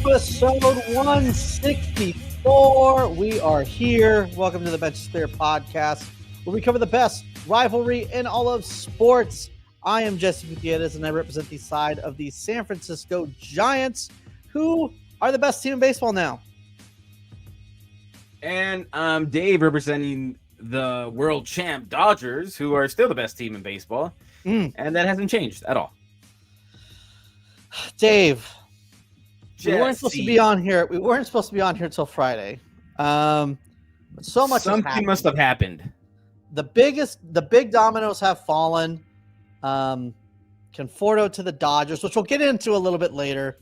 Episode 164. We are here. Welcome to the Bench is Clear podcast, where we cover the best rivalry in all of sports. I am Jesse Gutierrez, and I represent the side of the San Francisco Giants, who are the best team in baseball now. And I'm Dave, representing the world champ Dodgers, who are still the best team in baseball. And that hasn't changed at all. Dave, Jesse. we weren't supposed to be on here. We weren't supposed to be on here until Friday. But so much Something must have happened. The big dominoes have fallen. Conforto to the Dodgers, which we'll get into a little bit later,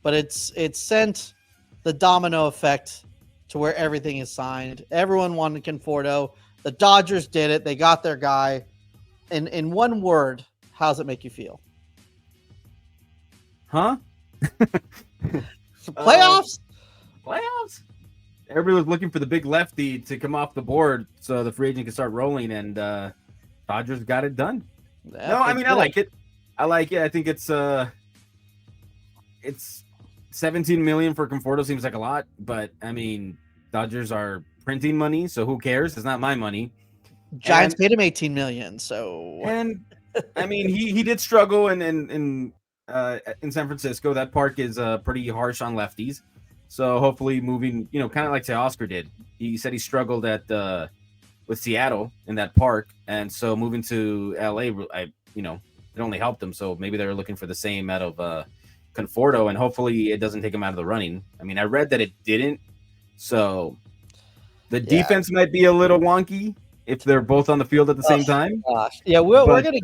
but it's sent the domino effect to where everything is signed. Everyone wanted Conforto. The Dodgers did it. They got their guy. In one word, how does it make you feel? Huh? Playoffs? Playoffs? Everybody was looking for the big lefty to come off the board so the free agent can start rolling, and Dodgers got it done. I like it. I like it. I think it's 17 million for Conforto seems like a lot, but I mean, Dodgers are printing money, so who cares? It's not my money. Giants paid him 18 million, so and I mean he did struggle in San Francisco. That park is pretty harsh on lefties. So hopefully moving, kind of like Teoscar did. He said he struggled with Seattle in that park, and so moving to LA, it only helped him. So maybe they're looking for the same out of Conforto, and hopefully it doesn't take him out of the running. I mean, I read that it didn't, so the defense might be a little wonky if they're both on the field at the same time. Gosh. Yeah, we're gonna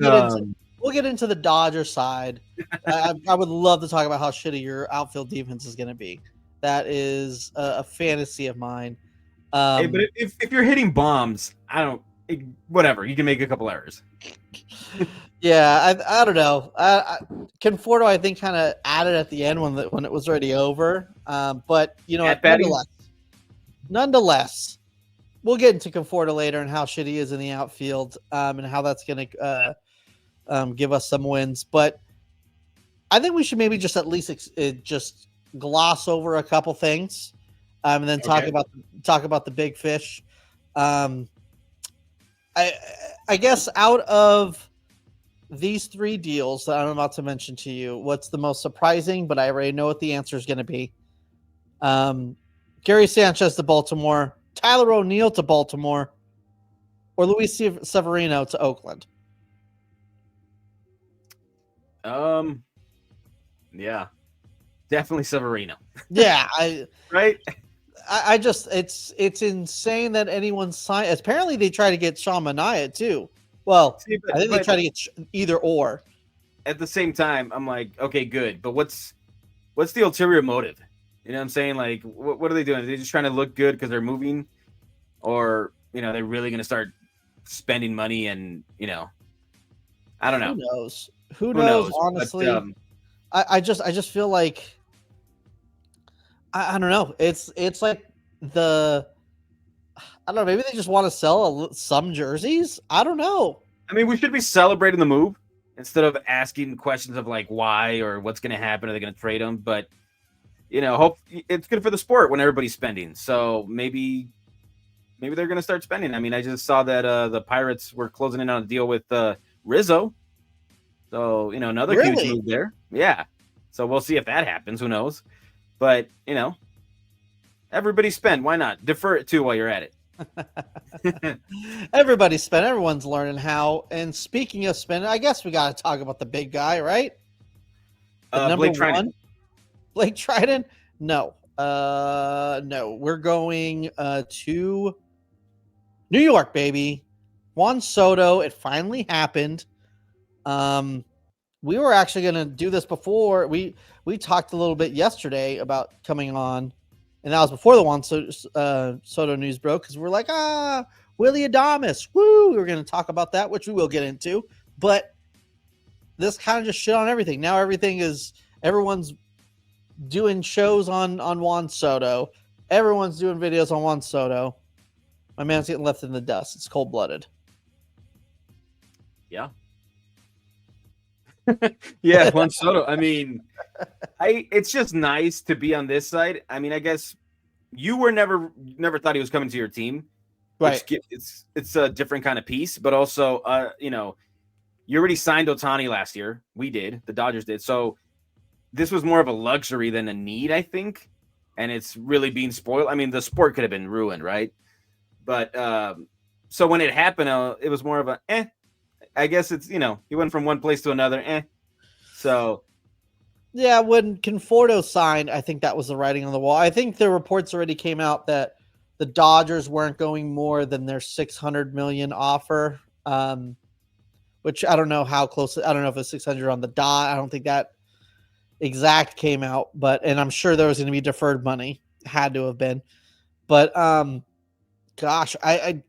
get into the Dodger side. I would love to talk about how shitty your outfield defense is going to be. That is a fantasy of mine. Hey, but if you're hitting bombs, whatever. You can make a couple errors. Yeah, I don't know. Conforto, I think, kind of added at the end when it was already over. But nonetheless, we'll get into Conforto later and how shitty he is in the outfield, and how that's going to give us some wins. But I think we should maybe just at least just gloss over a couple things, and then talk about the big fish. I guess out of these three deals that I'm about to mention to you, what's the most surprising? But I already know what the answer is going to be. Gary Sanchez to Baltimore, Tyler O'Neill to Baltimore, or Luis Severino to Oakland. Yeah, definitely Severino. Yeah, right. I just it's insane that anyone signed. Apparently, they try to get Sean Manaea too. Well, I think they try to get either or. At the same time, I'm like, okay, good, but what's the ulterior motive? You know what I'm saying? Like, what are they doing? Are they just trying to look good because they're moving, or they're really going to start spending money? And I don't know. Who knows? Honestly, but, I just feel like I don't know. It's like I don't know. Maybe they just want to sell some jerseys. I don't know. I mean, we should be celebrating the move instead of asking questions of like why or what's going to happen. Are they going to trade them? But hope it's good for the sport when everybody's spending. So maybe they're going to start spending. I mean, I just saw that the Pirates were closing in on a deal with Rizzo. So, another huge move there. Yeah. So we'll see if that happens. Who knows? But, everybody spend. Why not? Defer it too while you're at it. Everybody spend. Everyone's learning how. And speaking of spending, I guess we got to talk about the big guy, right? Blake Treinen. Blake Treinen? No. No. We're going to New York, baby. Juan Soto. It finally happened. We were actually going to do this before. We talked a little bit yesterday about coming on, and that was before the Juan Soto news broke, because we're like, Willy Adames, woo! We were going to talk about that, which we will get into, but this kind of just shit on everything. Now everyone's doing shows on Juan Soto. Everyone's doing videos on Juan Soto. My man's getting left in the dust. It's cold-blooded. Yeah. Yeah, Juan Soto. I mean, it's just nice to be on this side. I mean, I guess you were never thought he was coming to your team, Right. which it's a different kind of piece, but also you already signed Otani last year. We did, the Dodgers did. So this was more of a luxury than a need, I think. And it's really being spoiled. I mean, the sport could have been ruined, right? But so when it happened, it was more of a I guess it's he went from one place to another. So Yeah, when Conforto signed, I think that was the writing on the wall. I think the reports already came out that the Dodgers weren't going more than their $600 million offer, which I don't know how close. I don't know if it's 600 on the dot. I don't think that exact came out, and I'm sure there was going to be deferred money. Had to have been, but gosh, I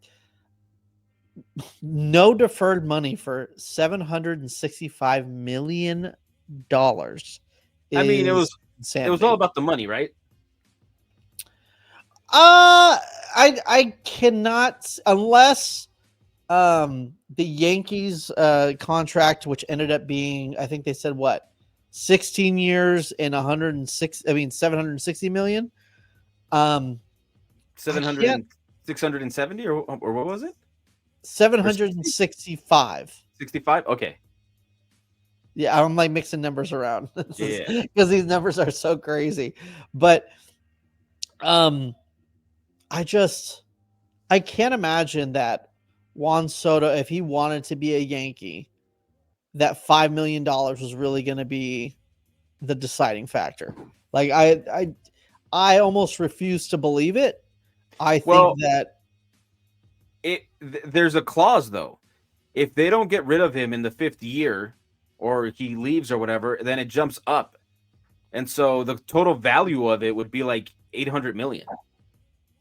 no deferred money for $765 million. I mean, it was insanity. all about the money, right? I cannot, unless the Yankees contract, which ended up being, I think they said 16 years and 760 million. 670 or what was it? 765. 65. Okay. Yeah, I'm like mixing numbers around. Yeah. Because these numbers are so crazy. But I can't imagine that Juan Soto, if he wanted to be a Yankee, that $5 million was really going to be the deciding factor. Like I almost refuse to believe it. I think that there's a clause though. If they don't get rid of him in the 5th year, or he leaves or whatever, then it jumps up. And so the total value of it would be like 800 million. Hold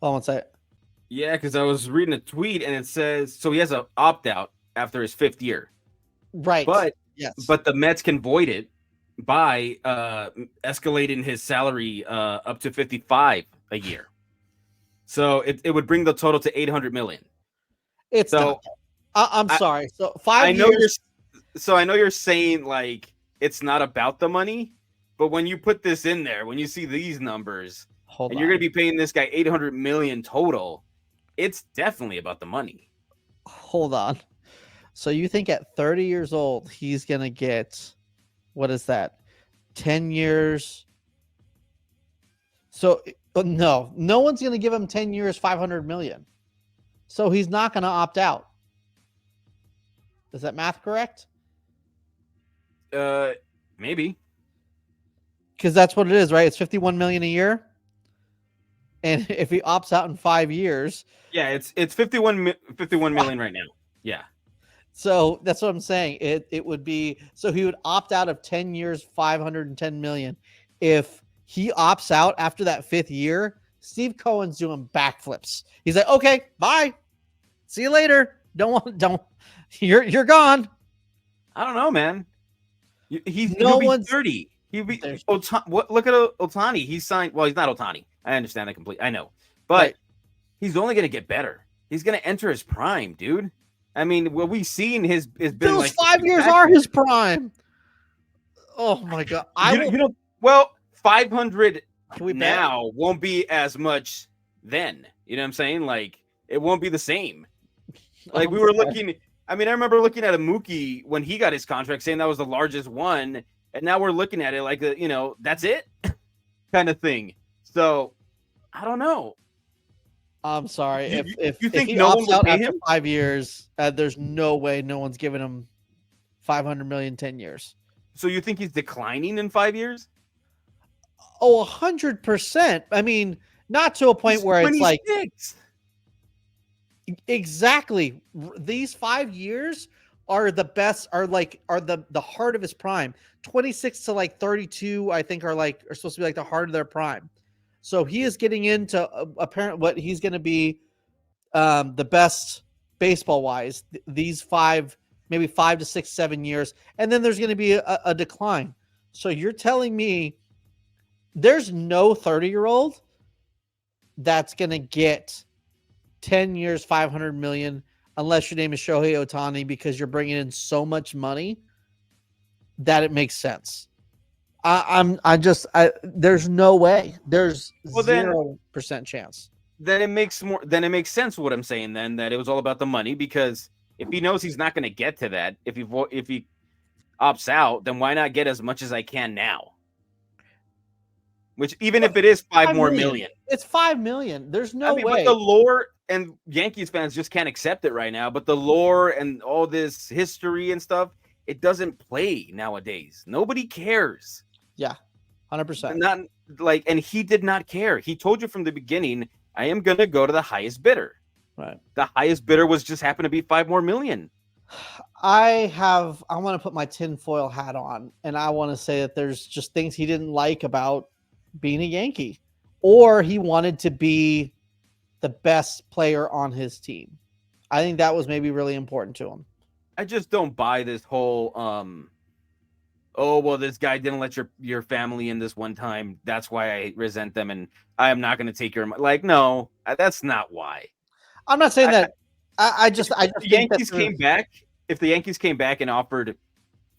on one second. Yeah, because I was reading a tweet and it says, so he has an opt-out after his 5th year. Right. But yes. But the Mets can void it by escalating his salary up to 55 a year. So it would bring the total to 800 million. It's so, I'm sorry. So 5 years. I know you're saying like it's not about the money, but when you put this in there, when you see these numbers, you're going to be paying this guy 800 million total, it's definitely about the money. Hold on. So you think at 30 years old, he's going to get, what is that? 10 years. So no one's going to give him 10 years, 500 million. So he's not going to opt out. Is that math correct? Maybe. Because that's what it is, right? It's 51 million a year. And if he opts out in 5 years. Yeah, it's 51 million right now. Yeah. So that's what I'm saying. It would be, so he would opt out of 10 years, 510 million. If he opts out after that 5th year, Steve Cohen's doing backflips. He's like, okay, bye. See you later. You're gone. I don't know, man. He'll be 30. He'll be look at Otani. He's signed. Well, he's not Otani. I understand that completely. I know, but he's only going to get better. He's going to enter his prime, dude. I mean, what we've seen has been those like 5 years are his prime. Oh my god! Well, 500 now won't be as much then. You know what I'm saying? Like it won't be the same. Like we were looking. I mean, I remember looking at a Mookie when he got his contract, saying that was the largest one, and now we're looking at it like that's it, kind of thing. So I don't know. I'm sorry. If you think he no opts one will out pay after him? 5 years, there's no way no one's giving him 500 million 10 years. So you think he's declining in 5 years? Oh, 100%. I mean, not to a point where it's like exactly these 5 years are the best, are the heart of his prime. 26 to like 32, I think are supposed to be like the heart of their prime. So he is getting into apparent what he's going to be the best baseball wise these 5, maybe 5 to 6, 7 years. And then there's going to be a decline. So you're telling me there's no 30-year-old that's going to get 10 years, 500 million, unless your name is Shohei Ohtani, because you're bringing in so much money. that it makes sense. There's no way. There's Well, then 0% chance. then it makes sense what I'm saying then, that it was all about the money, because if he knows he's not going to get to that, if he opts out, then why not get as much as I can now? Which, even if it is five more million, it's 5 million. There's no way. But the lore, and Yankees fans just can't accept it right now. But the lore and all this history and stuff, it doesn't play nowadays. Nobody cares. Yeah, 100%. Not like, and he did not care. He told you from the beginning, I am going to go to the highest bidder. Right. The highest bidder was just happened to be 5 more million. I want to put my tinfoil hat on, and I want to say that there's just things he didn't like about being a Yankee, or he wanted to be the best player on his team. I think that was maybe really important to him. I just don't buy this whole oh, well, this guy didn't let your family in this one time, that's why I resent them, and I am not going to take your money. Like, no, that's not why. I'm not saying that. I just if the Yankees came back, if the Yankees came back and offered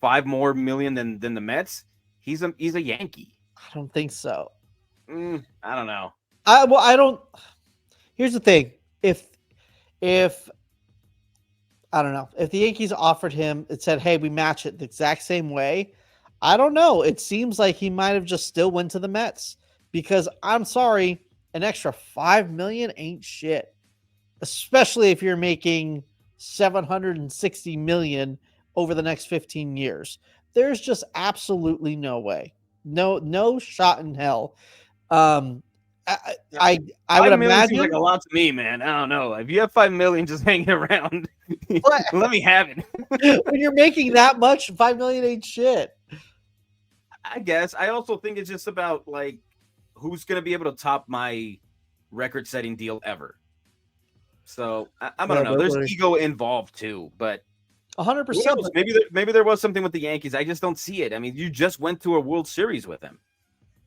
5 more million than the Mets, he's a Yankee. I don't think so. I don't know. I don't. Here's the thing: if I don't know, if the Yankees offered him, it said, "Hey, we match it the exact same way." I don't know. It seems like he might have just still went to the Mets, because I'm sorry, an extra 5 million ain't shit, especially if you're making 760 million over the next 15 years. There's just absolutely no way. No shot in hell. I would imagine, seems like a lot to me, man. I don't know. If you have 5 million just hanging around, let me have it. When you're making that much, 5 million ain't shit. I guess. I also think it's just about, like, who's going to be able to top my record-setting deal ever. So I don't know. There's ego involved too, but 100%. Maybe there was something with the Yankees. I just don't see it. I mean, you just went to a World Series with him,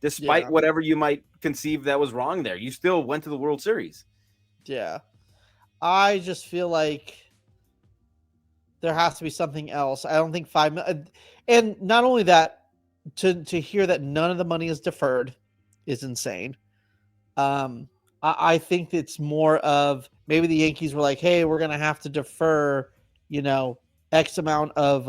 despite whatever you might conceive that was wrong there. You still went to the World Series. Yeah, I just feel like there has to be something else. I don't think 5 million, and not only that, to hear that none of the money is deferred is insane. I think it's more of maybe the Yankees were like, hey, we're going to have to defer, X amount of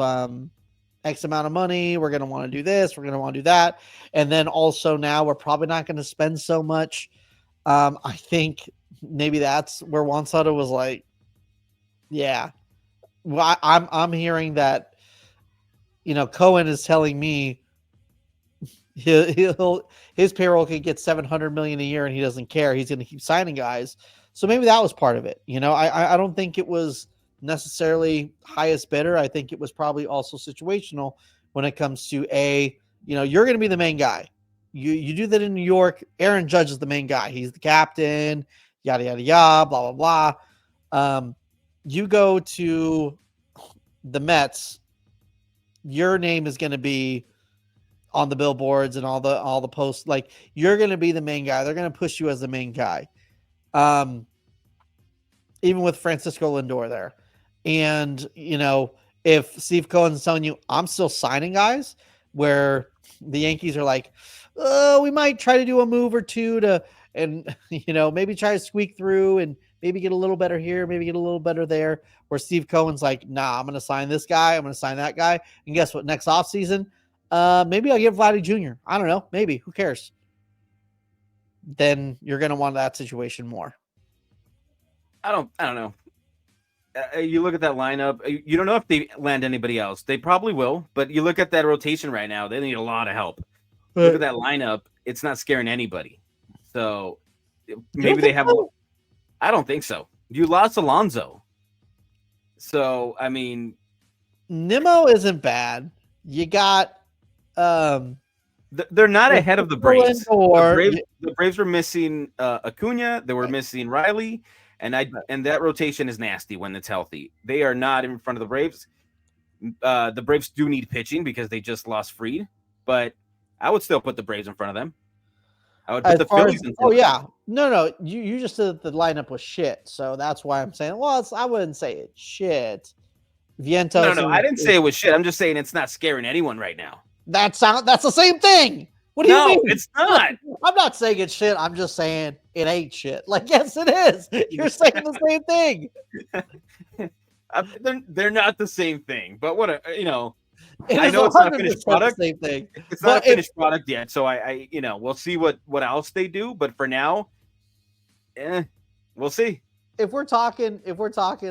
money. We're going to want to do this. We're going to want to do that. And then also now we're probably not going to spend so much. I think maybe that's where Juan Soto was like, yeah, well, I'm hearing that, Cohen is telling me his payroll could get 700 million a year and he doesn't care. He's going to keep signing guys. So maybe that was part of it. I don't think it was necessarily highest bidder. I think it was probably also situational when it comes to you're going to be the main guy. You do that in New York. Aaron Judge is the main guy. He's the captain, yada, yada, yada, blah, blah, blah. You go to the Mets, your name is going to be on the billboards and all the posts. Like, you're going to be the main guy. They're going to push you as the main guy. Even with Francisco Lindor there. And, if Steve Cohen's telling you, I'm still signing guys, where the Yankees are like, oh, we might try to do a move or two and maybe try to squeak through and maybe get a little better here, maybe get a little better there, where Steve Cohen's like, nah, I'm going to sign this guy. I'm going to sign that guy. And guess what? Next offseason, maybe I'll get Vladdy Jr. I don't know. Maybe. Who cares? Then you're going to want that situation more. I don't know. You look at that lineup. You don't know if they land anybody else. They probably will. But you look at that rotation right now. They need a lot of help. Look at that lineup. It's not scaring anybody. So maybe they have. I don't think so. You lost Alonso. So, I mean. Nimmo isn't bad. You got. They're not ahead of the Braves. The Braves were missing Acuna. They were missing Riley. And that rotation is nasty when it's healthy. They are not in front of the Braves. The Braves do need pitching because they just lost Fried. But I would still put the Braves in front of them. I would put the Phillies in front of them. Yeah. No. You just said that the lineup was shit. So that's why I'm saying, well, I wouldn't say it's shit. Vientos. No, I didn't say it was shit. I'm just saying it's not scaring anyone right now. That's the same thing. What do you mean? No, it's not. I'm not saying it's shit. I'm just saying it ain't shit. Like, yes, it is. You're saying the same thing. They're not the same thing, but what I know it's not a finished product. The same thing. It's not a finished product yet, so I we'll see what else they do. But for now, we'll see. If we're talking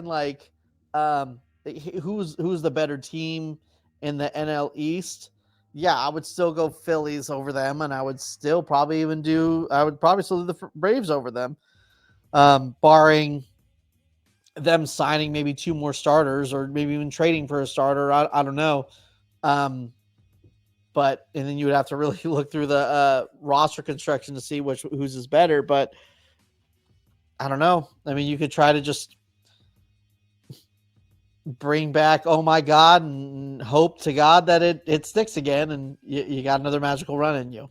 like, who's the better team in the NL East? Yeah, I would still go Phillies over them, and I would still probably still do the Braves over them, barring them signing maybe 2 more starters or maybe even trading for a starter. I don't know. But and then you would have to really look through the roster construction to see whose is better. But I don't know. I mean, you could try to just bring back oh my God and hope to God that it sticks again and you got another magical run in you.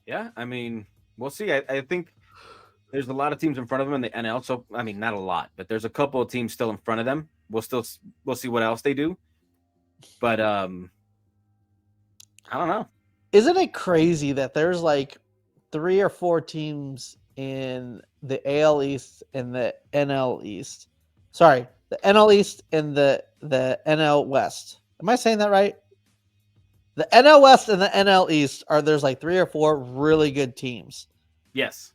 Yeah, I mean, we'll see. I think there's a lot of teams in front of them in the NL. So I mean, not a lot, but there's a couple of teams still in front of them. We'll see what else they do. But I don't know. Isn't it crazy that there's like 3 or 4 teams in the AL East and the NL East? Sorry, the NL East and the NL West. Am I saying that right? The NL West and the NL East there's like 3 or 4 really good teams. Yes.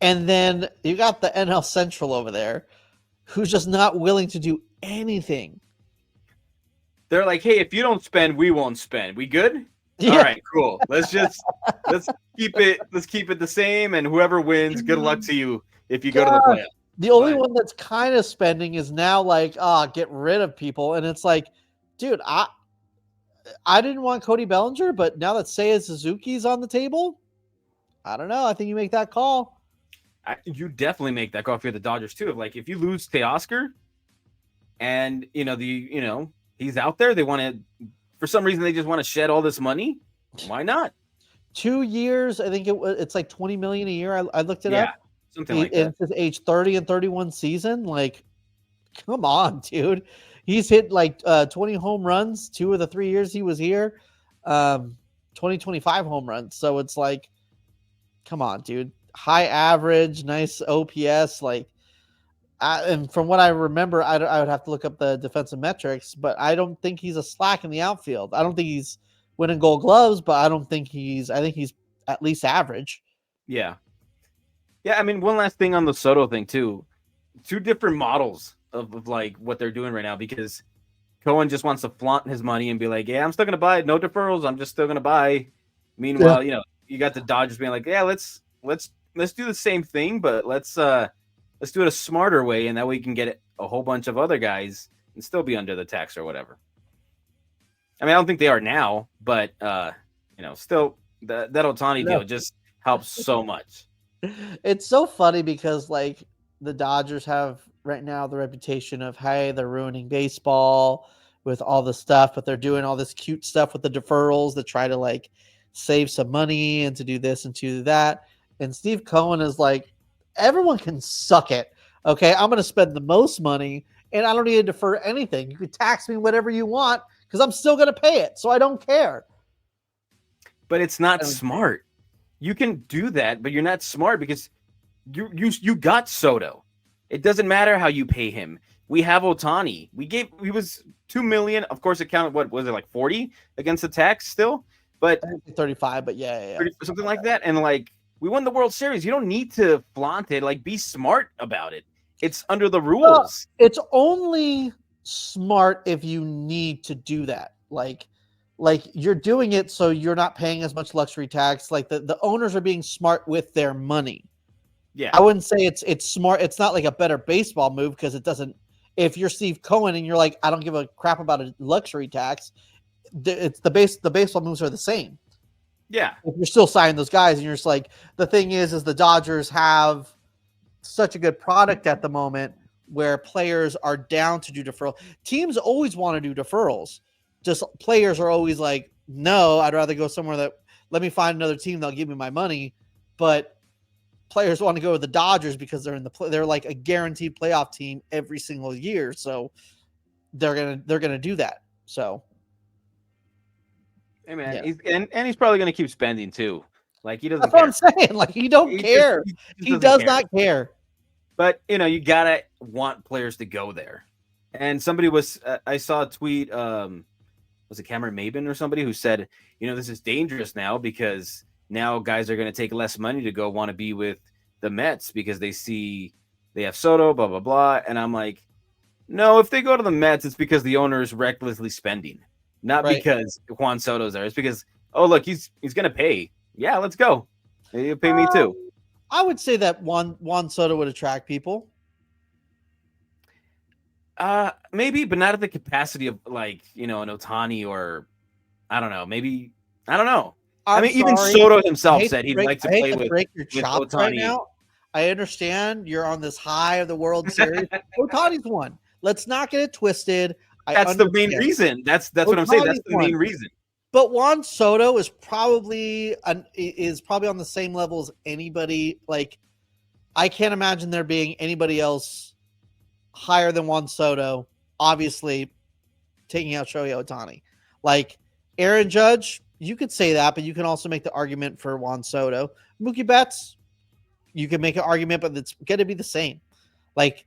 And then you got the NL Central over there who's just not willing to do anything. They're like, hey, if you don't spend, we won't spend. We good? Yeah. All right, cool. Let's keep it the same, and whoever wins, good luck to you if you go to the playoffs. The only one that's kind of spending is now like, get rid of people. And it's like, dude, I didn't want Cody Bellinger, but now that Seiya Suzuki's on the table, I don't know. I think you make that call. You definitely make that call if you're the Dodgers too. Like if you lose Teoscar and he's out there, they want to, for some reason, they just want to shed all this money. Why not? 2 years. I think it's like $20 million a year. I looked it up. Something like that. It's his age 30 and 31 season. Like, come on, dude. He's hit like 20 home runs 2 of the 3 years he was here. 25 home runs. So it's like, come on, dude. High average, nice OPS. Like, and from what I remember, I would have to look up the defensive metrics, but I don't think he's a slack in the outfield. I don't think he's winning Gold Gloves, but I think he's at least average. Yeah. Yeah, I mean, one last thing on the Soto thing, too. 2 different models of like what they're doing right now, because Cohen just wants to flaunt his money and be like, yeah, I'm still going to buy it. No deferrals. I'm just still going to buy. Meanwhile, you got the Dodgers being like, yeah, let's do the same thing, but let's do it a smarter way, and that way we can get a whole bunch of other guys and still be under the tax or whatever. I mean, I don't think they are now, but still that Ohtani deal just helps so much. It's so funny because like the Dodgers have right now the reputation of, hey, they're ruining baseball with all the stuff, but they're doing all this cute stuff with the deferrals that try to like save some money and to do this and to that. And Steve Cohen is like, everyone can suck it. Okay, I'm going to spend the most money and I don't need to defer anything. You can tax me whatever you want because I'm still going to pay it. So I don't care. But it's not smart. You can do that, but you're not smart because you got Soto. It doesn't matter how you pay him. We have Ohtani. He was $2 million. Of course, it counted. What was it, like 40 against the tax still? But 35. But yeah, 30, something like that. And like we won the World Series. You don't need to flaunt it. Like be smart about it. It's under the rules. It's only smart if you need to do that. Like you're doing it so you're not paying as much luxury tax. Like the owners are being smart with their money. Yeah, I wouldn't say it's smart. It's not like a better baseball move because it doesn't. If you're Steve Cohen and you're like, I don't give a crap about a luxury tax, it's the baseball moves are the same. Yeah, if you're still signing those guys, and you're just like, the thing is the Dodgers have such a good product at the moment where players are down to do deferral. Teams always want to do deferrals. Just players are always like, no, I'd rather go somewhere that let me find another team that'll give me my money. But players want to go to the Dodgers because they're like a guaranteed playoff team every single year. So they're gonna do that. So, Hey man, yeah. he's probably gonna keep spending too. Like he doesn't That's what I'm care. saying. Like he don't care. He just He doesn't does care. not care. But you gotta want players to go there. And somebody was I saw a tweet. Was it Cameron Maben or somebody who said, this is dangerous now because now guys are going to take less money to go want to be with the Mets because they see they have Soto, blah blah blah. And I'm like, no, if they go to the Mets, it's because the owner is recklessly spending, not Right. because Juan Soto's there. It's because look, he's going to pay. Yeah, let's go. He'll pay me too. I would say that Juan Soto would attract people. Maybe, but not at the capacity of like an Ohtani or I don't know. Maybe I don't know. Even Soto himself said he'd like to play with your chops Ohtani right now. I understand you're on this high of the World Series. Ohtani's won. Let's not get it twisted. That's the main reason. That's what I'm saying. That's the main reason. But Juan Soto is probably on the same level as anybody. Like, I can't imagine there being anybody else higher than Juan Soto. Obviously, taking out Shohei Ohtani. Like Aaron Judge, you could say that, but you can also make the argument for Juan Soto. Mookie Betts, you can make an argument, but it's going to be the same. Like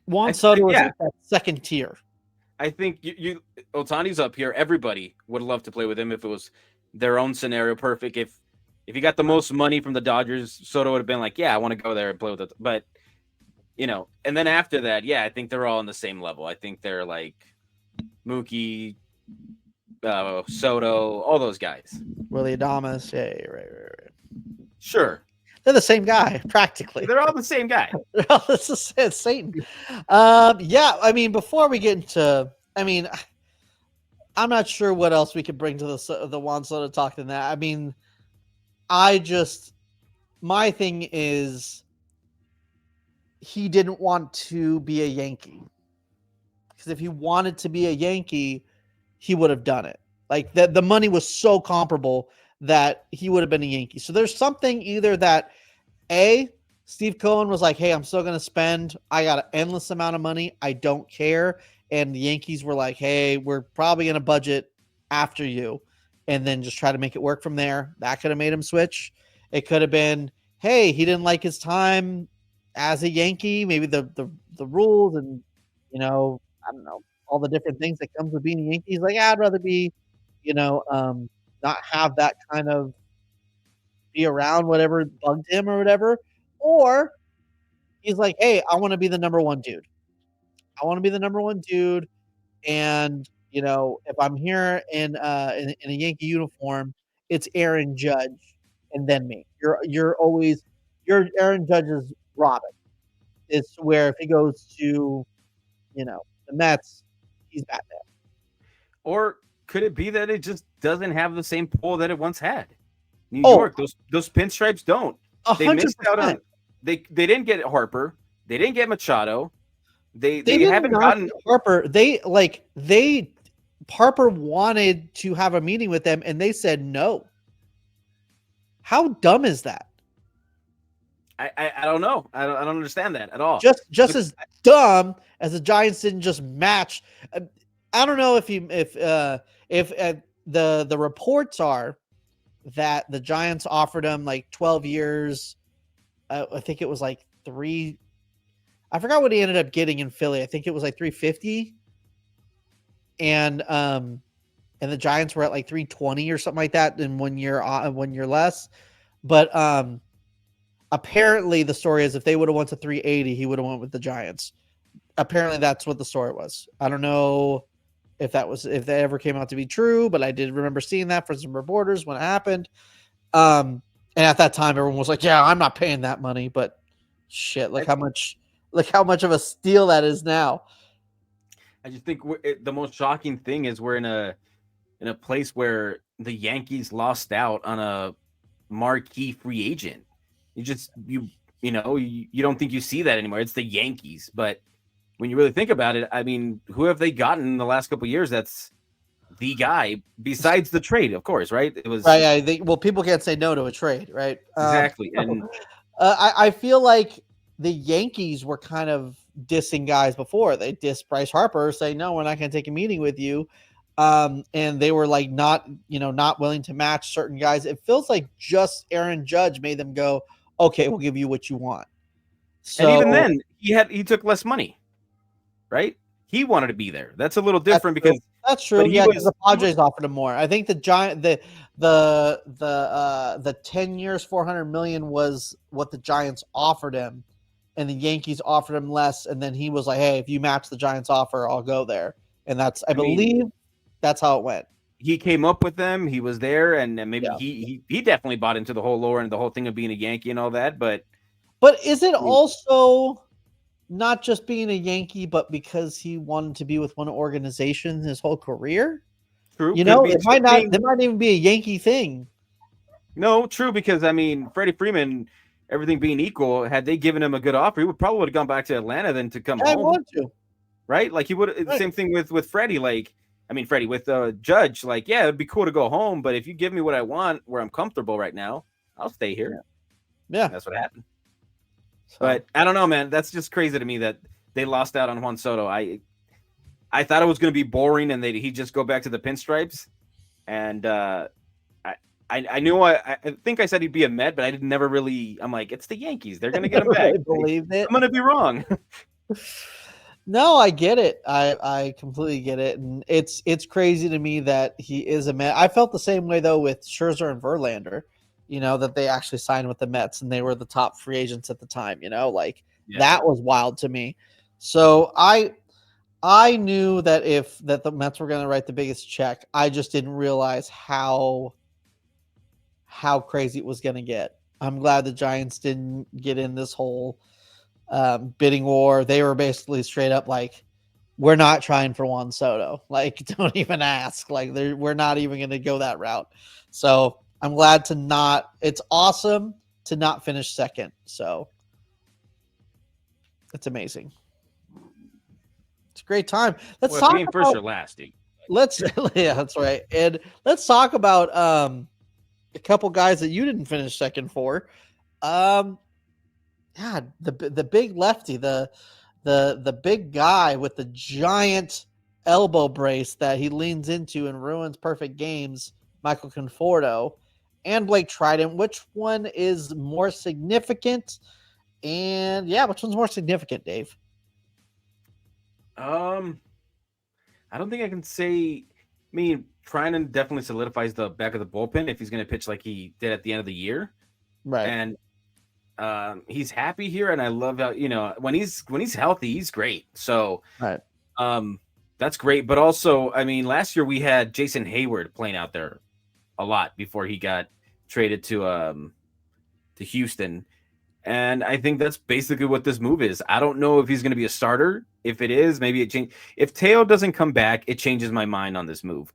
Juan Soto is at that second tier. I think you Ohtani's up here. Everybody would love to play with him if it was their own scenario perfect. If you got the most money from the Dodgers, Soto would have been like, yeah, I want to go there and play with it. But and then after that, yeah, I think they're all on the same level. I think they're like Mookie, Soto, all those guys. Willy Adames, yeah, right. Sure. They're the same guy, practically. They're all the same guy. It's Satan. Yeah, before we get into, I'm not sure what else we could bring to the Juan Soto talk than that. My thing is he didn't want to be a Yankee. Because if he wanted to be a Yankee, he would have done it. Like the money was so comparable that he would have been a Yankee. So there's something either that Steve Cohn was like, hey, I'm still going to spend. I got an endless amount of money. I don't care. And the Yankees were like, hey, we're probably going to budget after you. And then just try to make it work from there. That could have made him switch. It could have been, hey, he didn't like his time as a Yankee. Maybe the rules and, I don't know, all the different things that comes with being a Yankee. He's like, I'd rather be, not have that kind of be around whatever bugged him or whatever. Or he's like, hey, I want to be the number one dude. And, if I'm here in a Yankee uniform, it's Aaron Judge and then me. You're Aaron Judge's Robin. It's where if he goes to, the Mets, he's Batman. Or could it be that it just doesn't have the same pull that it once had? New York, those pinstripes don't. 100%. They missed out on. They didn't get Harper. They didn't get Machado. They haven't gotten Harper. Harper wanted to have a meeting with them, and they said no. How dumb is that? I don't know. I don't understand that at all. Just as dumb as the Giants didn't just match. I don't know if the reports are that the Giants offered him like 12 years. I think it was like 3. I forgot what he ended up getting in Philly. I think it was like 350. And the Giants were at like 320 or something like that in 1 year less. But apparently the story is if they would have went to 380, he would have went with the Giants. Apparently that's what the story was. I don't know if that ever came out to be true, but I did remember seeing that from some reporters when it happened. And at that time, everyone was like, "Yeah, I'm not paying that money." But shit, look how much of a steal that is now. I just think the most shocking thing is we're in a place where the Yankees lost out on a marquee free agent. You don't think you see that anymore. It's the Yankees, but when you really think about it, who have they gotten in the last couple of years? That's the guy besides the trade, of course, right? It was right. Yeah, people can't say no to a trade, right? Exactly. And I feel like the Yankees were kind of dissing guys before. They dissed Bryce Harper, saying, no, we're not going to take a meeting with you. And they were like not willing to match certain guys. It feels like just Aaron Judge made them go, okay, we'll give you what you want. So, and even then, he took less money, right? He wanted to be there. That's a little different because that's true. Yeah, because the Padres offered him more. I think the 10 years, $400 million was what the Giants offered him, and the Yankees offered him less. And then he was like, "Hey, if you match the Giants' offer, I'll go there." And I believe that's how it went. He came up with them. He was there, and maybe he definitely bought into the whole lore and the whole thing of being a Yankee and all that. But is it also not just being a Yankee, but because he wanted to be with one organization his whole career? True. It might even be a Yankee thing. No, true, because Freddie Freeman, everything being equal, had they given him a good offer, he would have gone back to Atlanta than to come home. I want to. Right? Like he would. Right. Same thing with Freddie. Freddie with Judge. Like, yeah, it'd be cool to go home, but if you give me what I want, where I'm comfortable right now, I'll stay here. Yeah, that's what happened. But I don't know, man. That's just crazy to me that they lost out on Juan Soto. I thought it was going to be boring and he'd just go back to the pinstripes. And I think I said he'd be a Met, but I didn't never really. I'm like, it's the Yankees. They're going to get him back. I believed it. I'm going to be wrong. No, I get it. I completely get it. And it's crazy to me that he is a Met. I felt the same way, though, with Scherzer and Verlander. That they actually signed with the Mets and they were the top free agents at the time, that was wild to me. So I knew that that the Mets were going to write the biggest check. I just didn't realize how crazy it was going to get. I'm glad the Giants didn't get in this whole bidding war. They were basically straight up like, we're not trying for Juan Soto. Like, don't even ask. Like, we're not even going to go that route. So I'm glad it's awesome to not finish second. So it's amazing. It's a great time. Let's talk about first or last, dude. Yeah, that's right. And let's talk about a couple guys that you didn't finish second for. The big lefty, the big guy with the giant elbow brace that he leans into and ruins perfect games, Micheal Conforto. And Blake Treinen, which one is more significant? And which one's more significant, Dave? I don't think I can say. Treinen definitely solidifies the back of the bullpen if he's going to pitch like he did at the end of the year, right? And he's happy here, and I love how when he's healthy, he's great. So, right. That's great. But also, last year we had Jason Hayward playing out there a lot before he got traded to Houston. And I think that's basically what this move is. I don't know if he's going to be a starter. If it is, maybe it changes. If Teo doesn't come back, it changes my mind on this move.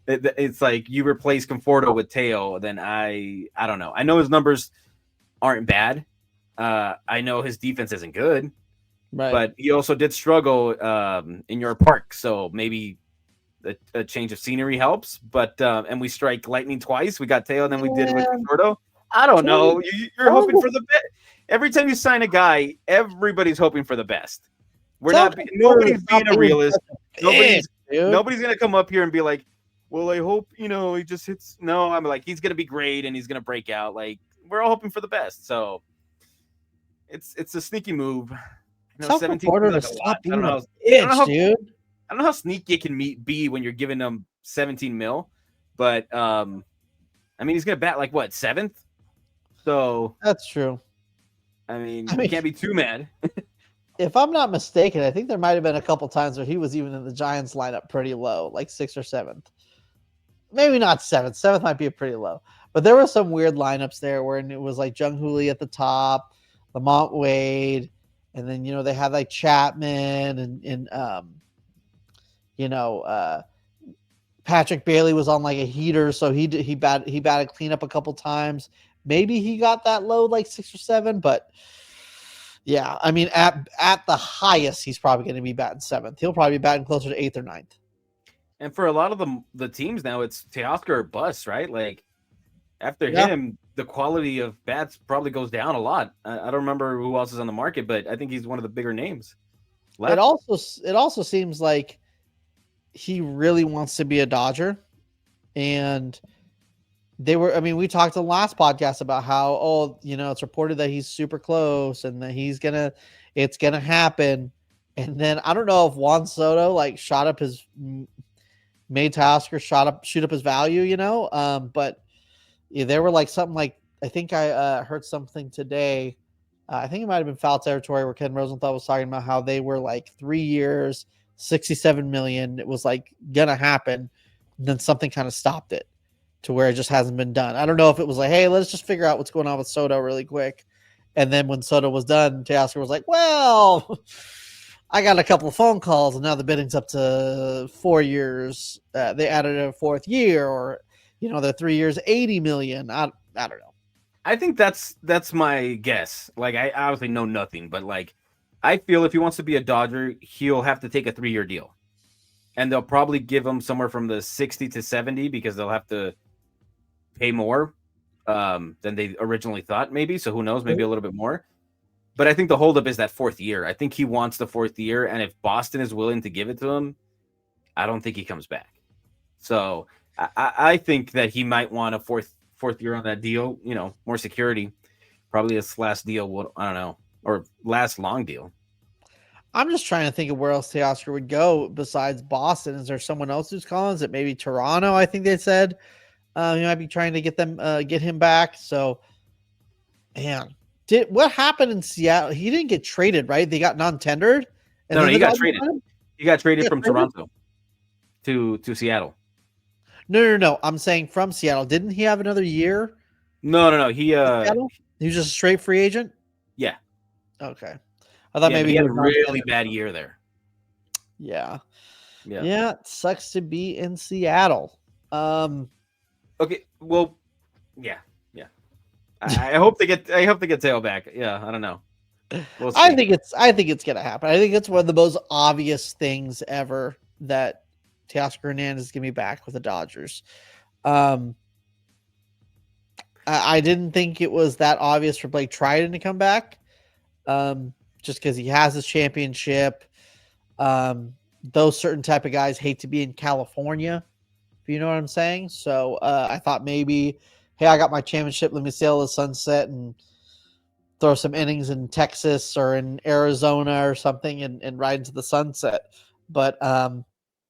It's like you replace Conforto with Teo, then I don't know. I know his numbers aren't bad. I know his defense isn't good. Right. But he also did struggle in your park. So maybe a change of scenery helps, but and we strike lightning twice. We got Teo, then we did with Conforto. I don't know. You're hoping for the best. Every time you sign a guy, everybody's hoping for the best. Nobody's being a realist. Nobody's gonna come up here and be like, "Well, I hope he just hits." No, I'm like, he's gonna be great and he's gonna break out. Like, we're all hoping for the best. So it's a sneaky move. 17 is a lot. I don't know how sneaky it can be when you're giving them 17 mil, but he's gonna bat like what, 7th? So that's true. You can't be too mad. If I'm not mistaken, I think there might have been a couple times where he was even in the Giants lineup pretty low, like 6th or 7th. Maybe not 7th. 7th might be a pretty low, but there were some weird lineups there where it was like Jung Hooley at the top, Lamont Wade, and then they had like Chapman and Patrick Bailey was on like a heater, so he batted cleanup a couple times. Maybe he got that low, like 6 or 7, but yeah, at the highest, he's probably going to be batting 7th. He'll probably be batting closer to 8th or 9th. And for a lot of the teams now, it's Teoscar or bust, right? Like after him, the quality of bats probably goes down a lot. I don't remember who else is on the market, but I think he's one of the bigger names It left. also seems like he really wants to be a Dodger, and we talked in the last podcast about how, it's reported that he's super close and that it's gonna happen. And then I don't know if Juan Soto like shot up his made Teoscar shoot up his value, but yeah, there were like something like, I think I heard something today. I think it might have been Foul Territory where Ken Rosenthal was talking about how they were like 3 years, 67 million. It was like gonna happen. And then something kind of stopped it to where it just hasn't been done. I don't know if it was like, hey, let's just figure out what's going on with Soto really quick. And then when Soto was done, Teoscar was like, well, I got a couple of phone calls and now the bidding's up to 4 years. They added a fourth year, or, they're 3 years, 80 million. I don't know. I think that's my guess. Like, I obviously know nothing, but like, I feel if he wants to be a Dodger, he'll have to take a 3-year deal, and they'll probably give him somewhere from the 60 to 70 because they'll have to pay more than they originally thought. Maybe, so who knows? Maybe a little bit more. But I think the holdup is that fourth year. I think he wants the fourth year, and if Boston is willing to give it to him, I don't think he comes back. So I think that he might want a fourth year on that deal. More security. Probably his last deal. I don't know, or last long deal. I'm just trying to think of where else Teoscar would go besides Boston. Is there someone else who's calling? Is it maybe Toronto? I think they said he might be trying to get him back. So, man, what happened in Seattle? He didn't get traded, right? They got non-tendered. No, he got traded. He got traded from Toronto to Seattle. No. I'm saying from Seattle. Didn't he have another year? No. He was just a straight free agent. Yeah. Okay. I thought maybe he had a really bad year there. Yeah. It sucks to be in Seattle. Okay. Well, yeah. I hope they get Tail back. Yeah, I don't know. We'll I think it's gonna happen. I think it's one of the most obvious things ever that Teoscar Hernandez is gonna be back with the Dodgers. I didn't think it was that obvious for Blake Treinen to come back. Just because he has his championship. Those certain type of guys hate to be in California, if you know what I'm saying. So I thought maybe, hey, I got my championship. Let me sail the sunset and throw some innings in Texas or in Arizona or something and ride into the sunset. But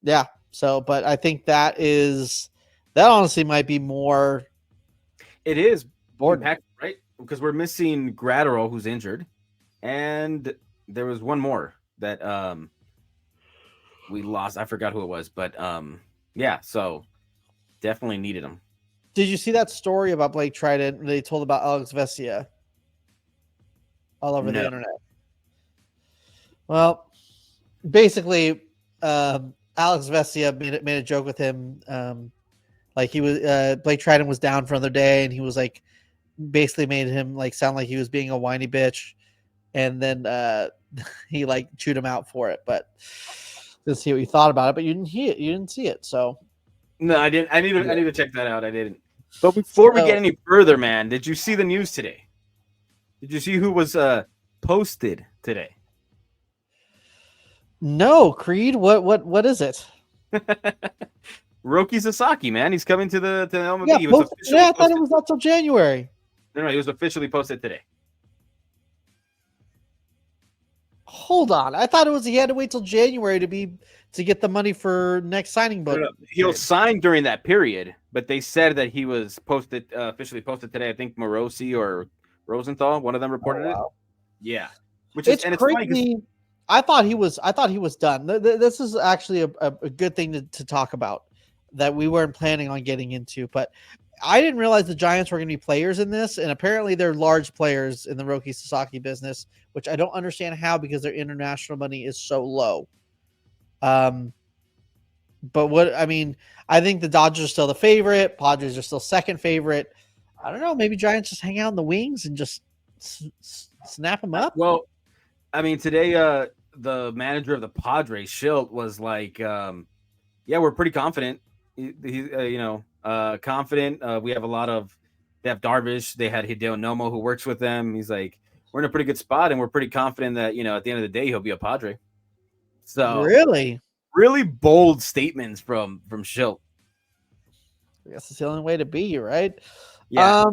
yeah. So, but I think that honestly might be more. It is impact, right? Because we're missing Gratterall, who's injured, and there was one more that we lost. I forgot who it was, but yeah. So definitely needed him. Did you see that story about Blake Treinen? They told about Alex Vesia all over the internet. Well, basically, Alex Vesia made a joke with him. Like he was Blake Treinen was down for another day, and he was like basically made him like sound like he was being a whiny bitch, and then he like chewed him out for it. But let's see what you thought about it. But you didn't hear it. You didn't see it. So no, I didn't. I need to check that out. I didn't. But before we get any further, man, did you see the news today? Did you see who was posted today? No, Creed. What is it? Roki Sasaki, man, he's coming to the MLB. Yeah, I thought it was not till January. No, he was officially posted today. Hold on, I thought it was he had to wait till January to get the money for next signing bonus. No. He'll sign during that period, but they said that he was posted officially posted today. I think Morosi or Rosenthal, one of them reported it. Yeah, which is it's crazy. I thought he was done. This is actually a good thing to talk about that we weren't planning on getting into, but I didn't realize the Giants were going to be players in this, and apparently they're large players in the Roki Sasaki business, which I don't understand how because their international money is so low. But I think the Dodgers are still the favorite. Padres are still second favorite. I don't know. Maybe Giants just hang out in the wings and just snap them up. Well, I mean, today the manager of the Padres, Schilt, was like, "Yeah, we're pretty confident. Confident. We have a lot of They have Darvish. They had Hideo Nomo who works with them. He's like, we're in a pretty good spot, and we're pretty confident that at the end of the day he'll be a Padre. So Really? really bold statements from Schilt. I guess it's the only way to be, right? Yeah.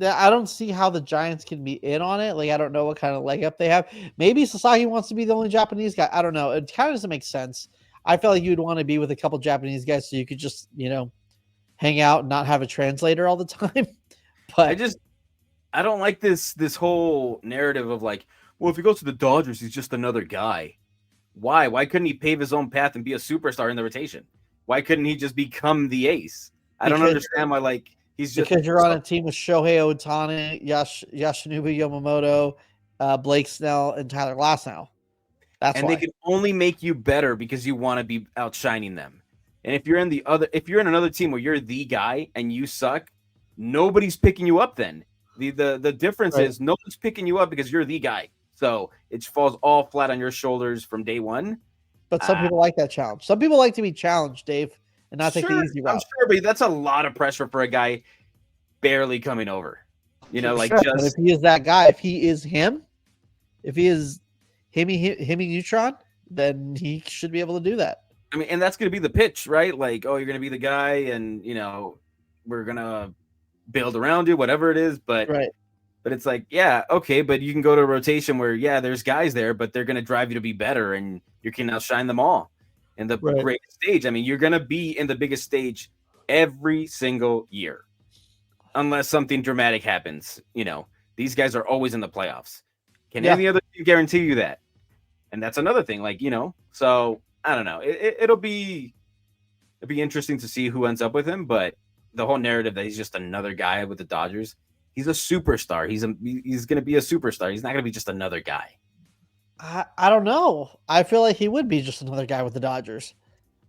I don't see how the Giants can be in on it. Like, I don't know what kind of leg up they have. Maybe Sasaki wants to be the only Japanese guy. I don't know. It kind of doesn't make sense. I feel like you'd want to be with a couple Japanese guys so you could just, hang out and not have a translator all the time. But I don't like this whole narrative of like, well, if he goes to the Dodgers, he's just another guy. Why? Why couldn't he pave his own path and be a superstar in the rotation? Why couldn't he just become the ace? I don't understand why he's just because you're on a team with Shohei Ohtani, Yoshinobu Yamamoto, Blake Snell, and Tyler Glasnow. That's why. They can only make you better because you want to be outshining them. And if you're in another team where you're the guy and you suck, nobody's picking you up then. The difference is no one's picking you up because you're the guy. So it falls all flat on your shoulders from day one. But some people like that challenge. Some people like to be challenged, Dave, and not take the easy route. I'm sure, but that's a lot of pressure for a guy barely coming over. But if he is that guy, if he is him, if he is Hemi Neutron, then he should be able to do that. I mean, and that's going to be the pitch, right? Like, oh, you're going to be the guy, and we're going to build around you, whatever it is. But it's like, yeah, okay, but you can go to a rotation where, there's guys there, but they're going to drive you to be better, and you can outshine them all in the greatest stage. I mean, you're going to be in the biggest stage every single year, unless something dramatic happens. These guys are always in the playoffs. Can any other team guarantee you that? And that's another thing, so I don't know. It'll be interesting to see who ends up with him, but the whole narrative that he's just another guy with the Dodgers, he's a superstar. He's going to be a superstar. He's not going to be just another guy. I don't know. I feel like he would be just another guy with the Dodgers.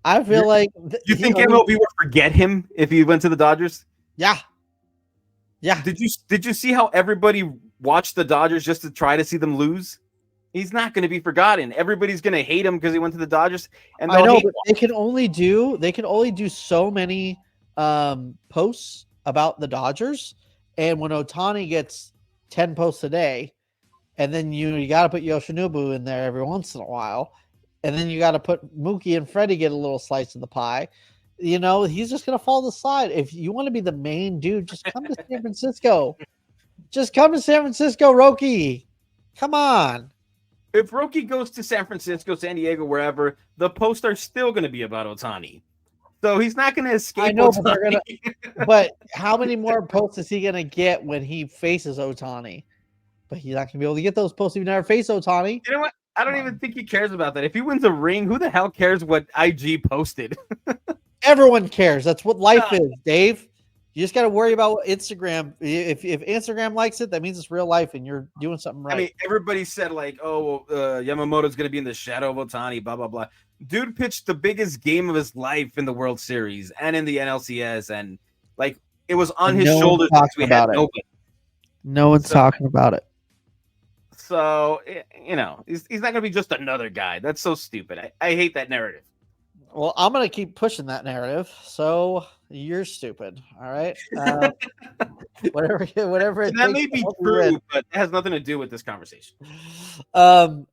I feel like you think MLB would forget him if he went to the Dodgers? Yeah. Did you see how everybody watched the Dodgers just to try to see them lose? He's not going to be forgotten. Everybody's going to hate him because he went to the Dodgers. And I know, but they can only do so many posts about the Dodgers, and when Ohtani gets 10 posts a day, and then you got to put Yoshinobu in there every once in a while, and then you got to put Mookie and Freddie get a little slice of the pie. He's just going to fall to the side. If you want to be the main dude, just come to San Francisco. Just come to San Francisco, Roki. Come on. If Roki goes to San Francisco, San Diego, wherever, the posts are still going to be about Ohtani. So he's not going to escape. I know, but how many more posts is he going to get when he faces Ohtani? But he's not going to be able to get those posts if he never faced Ohtani. You know what? I don't even think he cares about that. If he wins a ring, who the hell cares what IG posted? Everyone cares. That's what life is, Dave. You just got to worry about Instagram. If Instagram likes it, that means it's real life and you're doing something right. I mean, everybody said Yamamoto's going to be in the shadow of Ohtani, blah, blah, blah. Dude pitched the biggest game of his life in the World Series and in the NLCS. And it was on his shoulders. We had nobody. No one's talking about it. So, he's not going to be just another guy. That's so stupid. I hate that narrative. Well, I'm going to keep pushing that narrative. So you're stupid. All right. Whatever. That may be true, but it has nothing to do with this conversation. My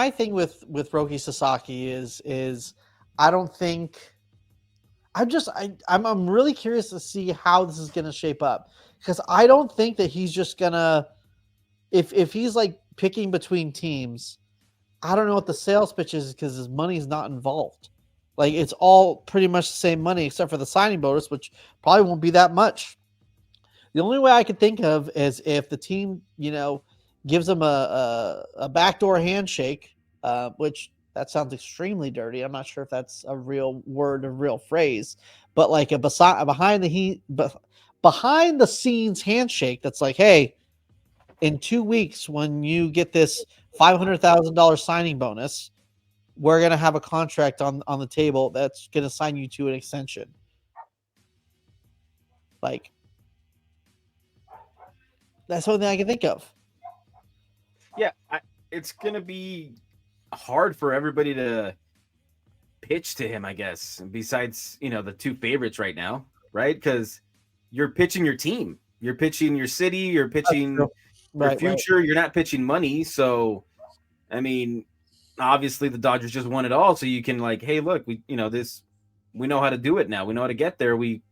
thing with Roki Sasaki is I don't think I'm really curious to see how this is going to shape up, because I don't think that he's just gonna if he's picking between teams. I don't know what the sales pitch is because his money's not involved. It's all pretty much the same money except for the signing bonus, which probably won't be that much. The only way I could think of is if the team, gives him a backdoor handshake, which that sounds extremely dirty. I'm not sure if that's a real word, a real phrase, but a behind the scenes handshake that's hey, in 2 weeks, when you get this $500,000 signing bonus, we're going to have a contract on the table that's going to sign you to an extension. That's the only thing I can think of. Yeah, it's going to be hard for everybody to pitch to him, I guess, besides, the two favorites right now, right? Because you're pitching your team, you're pitching your city, you're pitching your Right. future, you're not pitching money. So, I mean, obviously the Dodgers just won it all. So you can hey, look, we know how to do it now. We know how to get there. We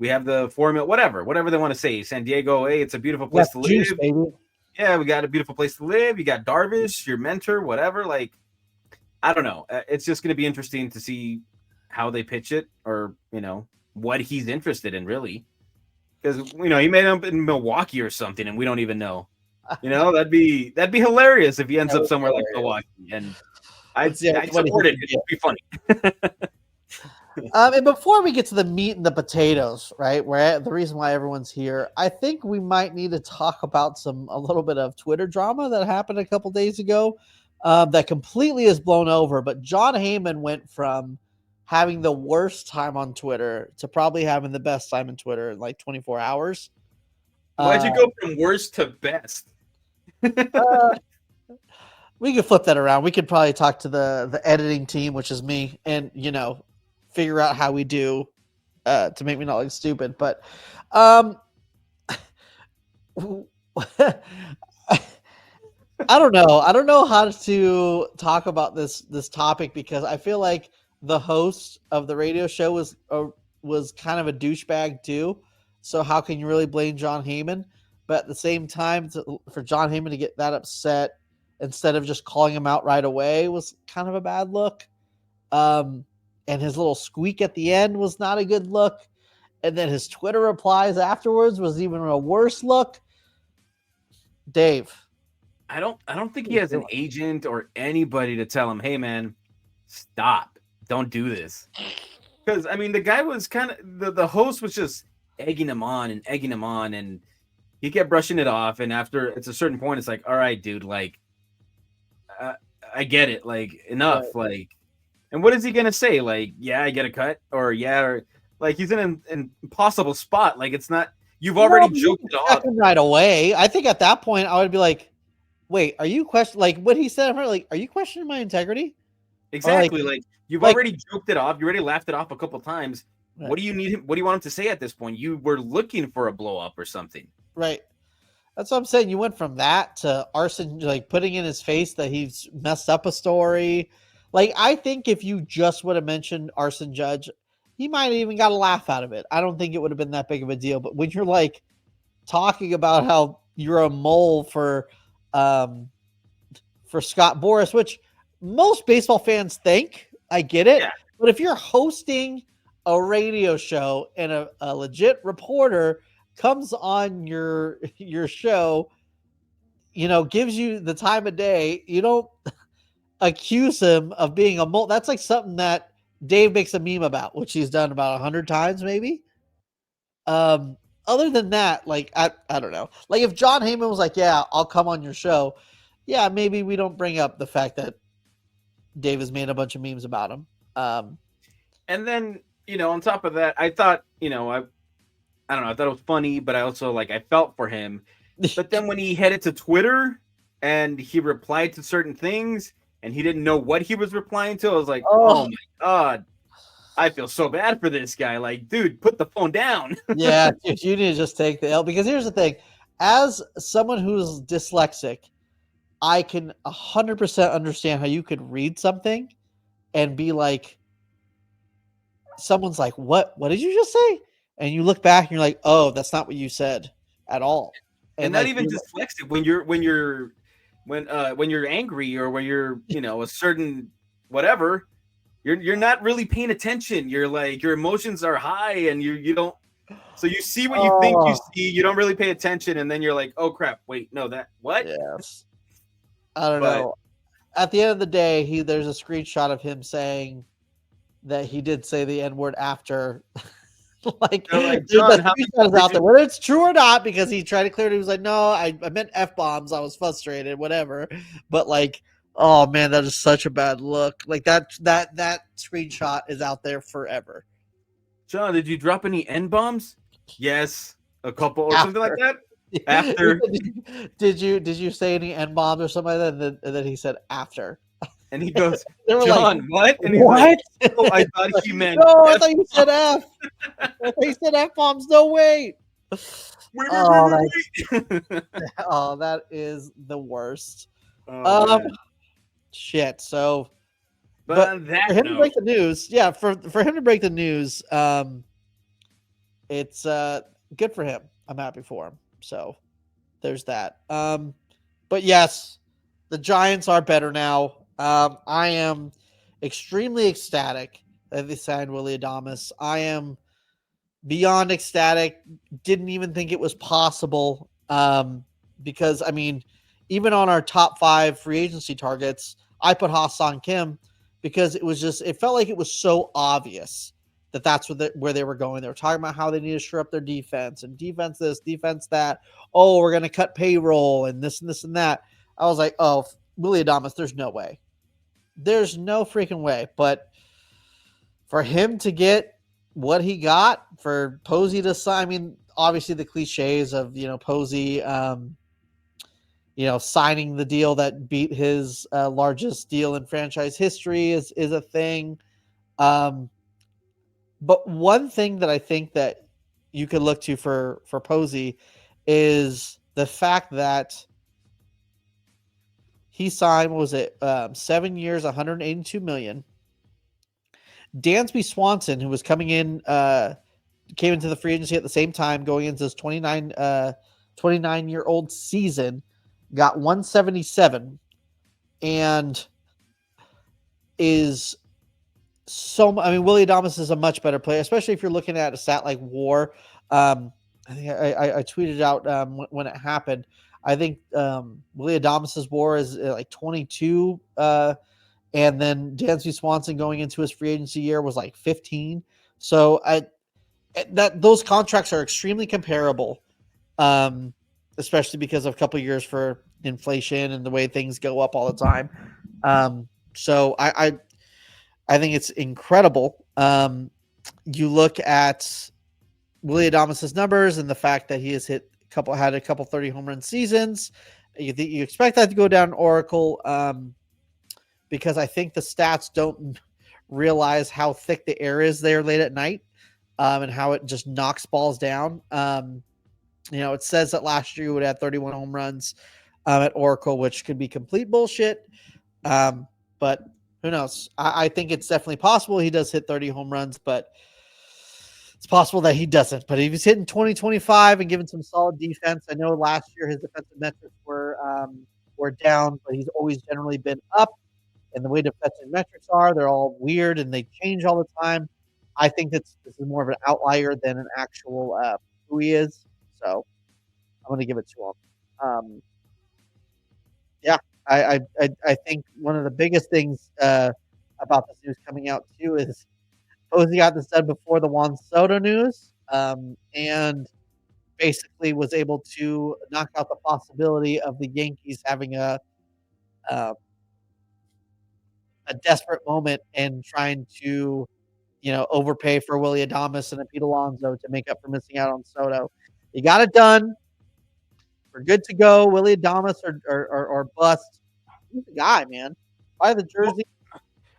have the formula, whatever they want to say. San Diego, hey, it's a beautiful place to Juice, live. baby. Yeah, we got a beautiful place to live. You got Darvish, your mentor, whatever. I don't know. It's just going to be interesting to see how they pitch it, or what he's interested in, really. Because he may end up in Milwaukee or something, and we don't even know. That'd be hilarious if he ends up somewhere like Milwaukee, and I'd support it. It'd be funny. And before we get to the meat and the potatoes, right, the reason why everyone's here, I think we might need to talk about a little bit of Twitter drama that happened a couple days ago that completely is blown over. But Jon Heyman went from having the worst time on Twitter to probably having the best time on Twitter in 24 hours. Why'd you go from worst to best? We could flip that around. We could probably talk to the editing team, which is me, and figure out how we do to make me not look stupid. But I don't know. I don't know how to talk about this topic, because I feel like the host of the radio show was kind of a douchebag too. So how can you really blame Jon Heyman? But at the same time, for Jon Heyman to get that upset instead of just calling him out right away was kind of a bad look. And his little squeak at the end was not a good look. And then his Twitter replies afterwards was even a worse look. Dave. I don't think he has an agent or anybody to tell him, hey man, stop. Don't do this. Because the guy was kind of the host was just egging him on, and he kept brushing it off. And after it's a certain point, it's all right, dude, I get it. Enough. Right. And what is he gonna say? Yeah, I get a cut, or he's in an impossible spot. It's not. You've already joked it off right away. I think at that point I would be like, "Wait, are you questioning what he said? Are you questioning my integrity?" Exactly. You've already joked it off. You already laughed it off a couple times. Right. What do you need him? What do you want him to say at this point? You were looking for a blow up or something, right? That's what I'm saying. You went from that to arson, putting in his face that he's messed up a story. I think if you just would have mentioned Arson Judge, he might have even got a laugh out of it. I don't think it would have been that big of a deal. But when you're talking about how you're a mole for Scott Boras, which most baseball fans think, I get it. Yeah. But if you're hosting a radio show and a legit reporter comes on your show, gives you the time of day, you don't accuse him of being a mole. That's something that Dave makes a meme about, which he's done about 100 times maybe. Other than that, I don't know. If Jon Heyman was yeah, I'll come on your show, yeah, maybe we don't bring up the fact that Dave has made a bunch of memes about him. And then, on top of that, I thought, I don't know, I thought it was funny, but I also I felt for him. But then when he headed to Twitter and he replied to certain things and he didn't know what he was replying to, I was oh my God, I feel so bad for this guy. Dude, put the phone down. Yeah, dude, you need to just take the L, because here's the thing. As someone who's dyslexic, I can 100% understand how you could read something and be someone's what did you just say? And you look back and you're oh, that's not what you said at all. And not even dyslexic, when you're angry, or when you're, a certain whatever, you're not really paying attention. You're your emotions are high, and you don't, so you see what you think you see, you don't really pay attention, and then you're oh crap, wait, no, that what? Yes. I don't know. At the end of the day, there's a screenshot of him saying that he did say the N-word after. John, out there, whether it's true or not, because he tried to clear it. He was no, I meant F-bombs. I was frustrated, whatever. But oh man, that is such a bad look. That screenshot is out there forever. John, did you drop any N-bombs? Yes, a couple or something like that. After did you say any N-bombs or something like that? And then he said after. And he goes, They were John, like, what? And he's what? like, oh, I thought he meant No, I F. thought you said F. I thought you said F bombs. No, wait. Wait, Oh, wait. oh, that is the worst. Oh, man. Shit. So, But but on that for him to note, break the news, yeah, for him to break the news, it's good for him. I'm happy for him. So there's that. But yes, the Giants are better now. I am extremely ecstatic that they signed Willy Adames. I am beyond ecstatic. Didn't even think it was possible. Because I mean, even on our top 5 free agency targets, I put Ha-Seong Kim because it felt like it was so obvious that that's where they were going. They were talking about how they need to shore up their defense and defense this, defense that. Oh, we're going to cut payroll and this and this and that. I was like, oh, Willy Adames, there's no way. There's no freaking way. But for him to get what he got, for Posey to sign, I mean, obviously the cliches of, Posey, signing the deal that beat his largest deal in franchise history is a thing. But one thing that I think that you could look to for Posey is the fact that he signed, what was it, 7 years, $182 million. Dansby Swanson, who was coming in, came into the free agency at the same time, going into his 29-year-old season, got 177, and is so. I mean, Willy Adames is a much better player, especially if you're looking at a stat like WAR. I think I tweeted out when it happened. I think Willy Adames's WAR is like 22, and then Dansby Swanson going into his free agency year was like 15. So those contracts are extremely comparable, especially because of a couple of years for inflation and the way things go up all the time. So I think it's incredible. You look at Willy Adames's numbers and the fact that he has had a couple 30 home run seasons. You expect that to go down Oracle, because I think the stats don't realize how thick the air is there late at night, and how it just knocks balls down. It says that last year he would have 31 home runs at Oracle, which could be complete bullshit. But who knows? I think it's definitely possible he does hit 30 home runs, but it's possible that he doesn't. But if he's hitting 20-25 and giving some solid defense, I know last year his defensive metrics were down, but he's always generally been up. And the way defensive metrics are, they're all weird and they change all the time. I think this is more of an outlier than an actual who he is. So I'm going to give it to him. Yeah, I think one of the biggest things about this news coming out too is Posey got this done before the Juan Soto news, and basically was able to knock out the possibility of the Yankees having a desperate moment and trying to, overpay for Willy Adames and Pete Alonso to make up for missing out on Soto. You got it done. We're good to go. Willy Adames or bust. He's the guy, man. Buy the jersey.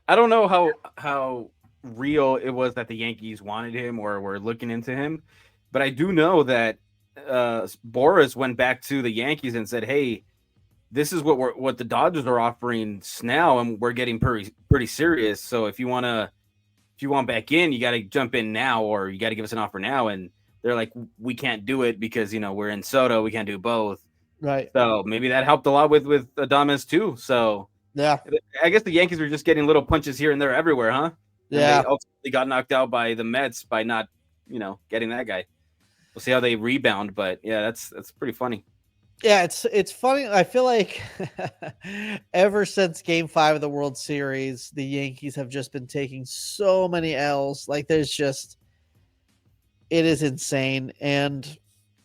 I don't know how real it was that the Yankees wanted him or were looking into him, but I do know that Boris went back to the Yankees and said, "Hey, this is what the Dodgers are offering now, and we're getting pretty serious. So if you want back in, you got to jump in now, or you got to give us an offer now." And they're like, "We can't do it because we're in Soto. We can't do both." Right. So maybe that helped a lot with Adames too. So yeah, I guess the Yankees were just getting little punches here and there everywhere, huh? Yeah. And they ultimately got knocked out by the Mets by not, getting that guy. We'll see how they rebound, but yeah, that's pretty funny. Yeah, it's funny. I feel like ever since Game 5 of the World Series, the Yankees have just been taking so many L's. Like it is insane, and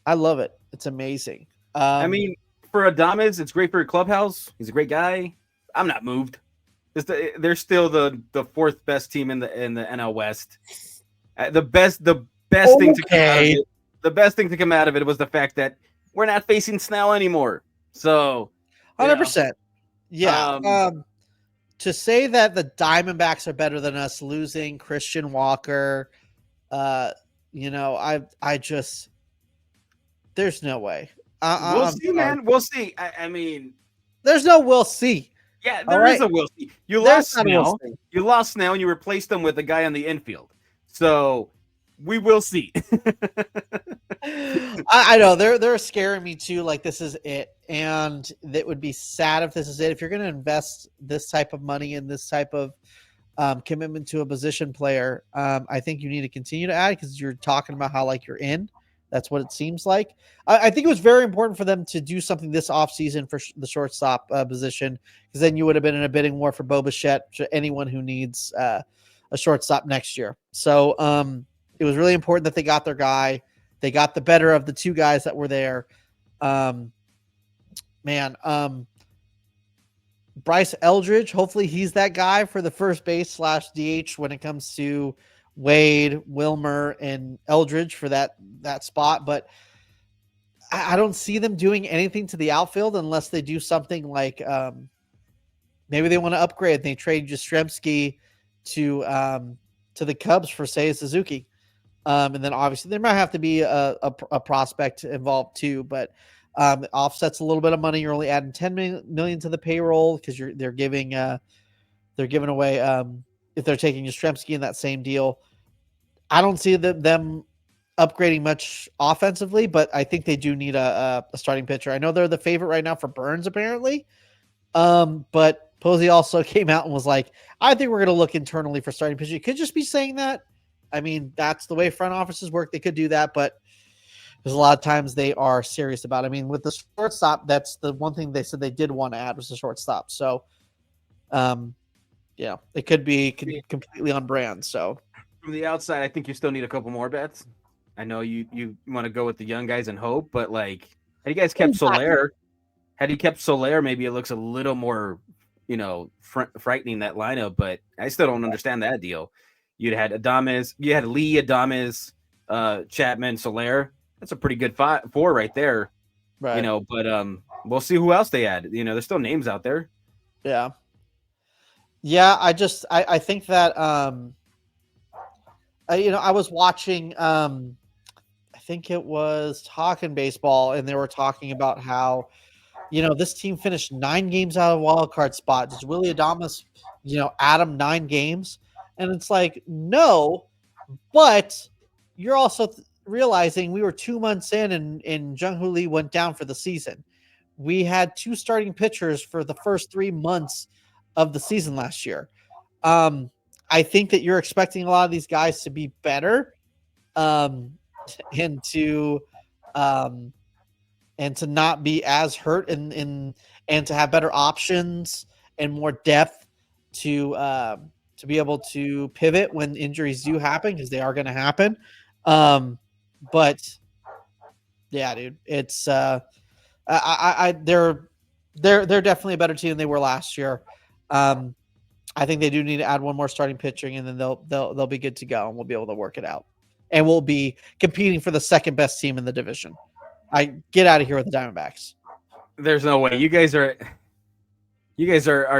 I love it. It's amazing. I mean, for Adames, it's great for your clubhouse. He's a great guy. I'm not moved. They're still the fourth best team in the NL West. The best thing to come out of it. The best thing to come out of it was the fact that we're not facing Snell anymore. So 100%. Yeah. to say that the Diamondbacks are better than us losing Christian Walker, I just there's no way. We'll I'm see, sorry. man. We'll see. I mean, There's no we'll see. yeah, All there is right. a we'll see. You There's lost not a we'll Snell. see. You lost Snell, and you replaced them with a guy on the infield. So we will see. I know they're scaring me too. Like this is it, and it would be sad if this is it. If you're going to invest this type of money in this type of commitment to a position player, I think you need to continue to add because you're talking about how like you're in. That's what it seems like. I think it was very important for them to do something this offseason for the shortstop position because then you would have been in a bidding war for Bo Bichette to anyone who needs a shortstop next year. So it was really important that they got their guy. They got the better of the two guys that were there. Bryce Eldridge, hopefully he's that guy for the first base / DH when it comes to Wade, Wilmer, and Eldridge for that spot. But I don't see them doing anything to the outfield unless they do something like maybe they want to upgrade. They trade Yastrzemski to the Cubs for Seiya Suzuki. And then obviously there might have to be a prospect involved too, but it offsets a little bit of money. You're only adding 10 million to the payroll because they're giving away if they're taking Yastrzemski in that same deal. I don't see them upgrading much offensively, but I think they do need a starting pitcher. I know they're the favorite right now for Burns apparently, but Posey also came out and was like, I think we're going to look internally for starting pitcher. You could just be saying that. I mean, that's the way front offices work. They could do that, but there's a lot of times they are serious about it. I mean, with the shortstop, that's the one thing they said they did want to add was the shortstop. So, it could be completely on brand. So, From the outside, I think you still need a couple more bets. I know you want to go with the young guys and hope, but like, had you guys kept Soler, maybe it looks a little more, frightening that lineup. But I still don't understand that deal. You had Adames, you had Lee, Adames, Chapman, Soler. That's a pretty good four right there. right. But we'll see who else they add. There's still names out there. Yeah. Yeah. I think that, I was watching, I think it was Talking Baseball, and they were talking about how, this team finished 9 games out of a wild card spot. Does Willy Adames, add him 9 games? And it's like, no, but you're also realizing we were 2 months in and Jung-Hoo Lee went down for the season. We had 2 starting pitchers for the first 3 months of the season last year. I think that you're expecting a lot of these guys to be better, and to not be as hurt and to have better options and more depth to be able to pivot when injuries do happen because they are going to happen. But yeah, dude, it's they're definitely a better team than they were last year. I think they do need to add one more starting pitching, and then they'll be good to go, and we'll be able to work it out, and we'll be competing for the second best team in the division. I get out of here with the Diamondbacks. There's no way. You guys are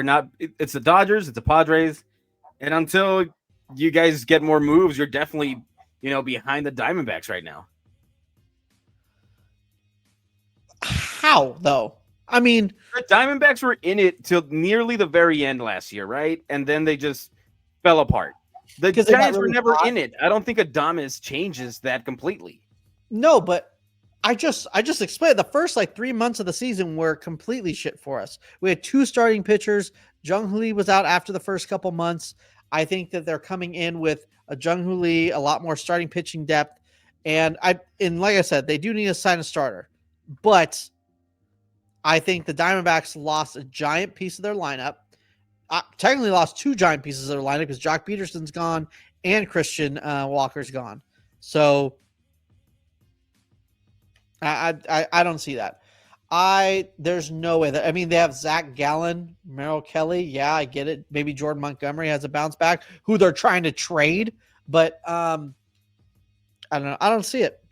not. It's the Dodgers. It's the Padres, and until you guys get more moves, you're definitely behind the Diamondbacks right now. How though? I mean, the Diamondbacks were in it till nearly the very end last year, right? And then they just fell apart. The Giants were never in it. I don't think Adames changes that completely. No, but I just explained the first 3 months of the season were completely shit for us. We had 2 starting pitchers. Jung-Hoo Lee was out after the first couple months. I think that they're coming in with a Jung-Hoo Lee, a lot more starting pitching depth, and like I said, they do need to sign a starter, but I think the Diamondbacks lost a giant piece of their lineup. Technically lost 2 giant pieces of their lineup because Jock Peterson's gone and Christian Walker's gone. So I don't see that. There's no way that, they have Zach Gallen, Merrill Kelly. Yeah, I get it. Maybe Jordan Montgomery has a bounce back who they're trying to trade, but I don't know. I don't see it.